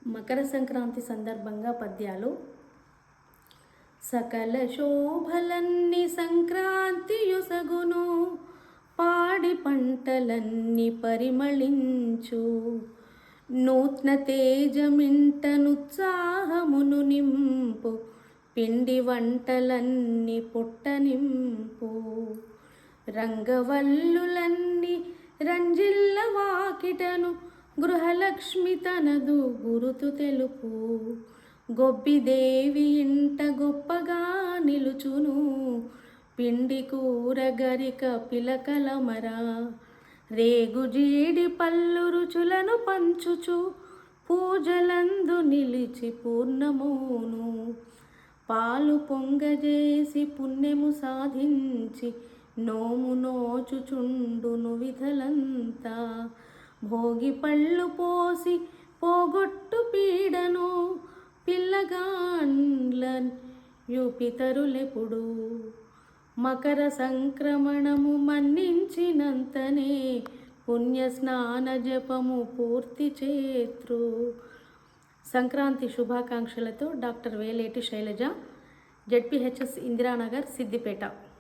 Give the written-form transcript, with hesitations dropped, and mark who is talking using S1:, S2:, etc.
S1: మకర సంక్రాంతి సందర్భంగా పద్యాలు. సకల శోభలన్నీ సంక్రాంతి యొసగును, పాడి పంటలన్నీ పరిమళించు, నూత్న తేజమింటనుత్సాహమును నింపు, పిండి వంటలన్నీ పొట్ట నింపు, రంగవల్లులన్నీ రంజిల్ల వాకిటను, గృహలక్ష్మి తనదు గురుతు తెలుపు, గొబ్బిదేవి ఇంట గొప్పగా నిలుచును, పిండి కూర గరిక పిలకలమర, రేగు జీడి పళ్ళు రుచులను పంచుచు, పూజలందు నిలిచి పూర్ణమోను, పాలు పొంగజేసి పుణ్యము సాధించి, నోము నోచుచుండును విధలంతా, భోగి పళ్ళు పోసి పోగొట్టు పీడను, పిల్లగాండ్ల యుపితరులెప్పుడు, మకర సంక్రమణము మన్నించినంతనే, పుణ్య స్నాన జపము పూర్తి చేత్రు. సంక్రాంతి శుభాకాంక్షలతో డాక్టర్ వేలేటి శైలజ, జెడ్పీహెచ్ఎస్ ఇందిరానగర్, సిద్దిపేట.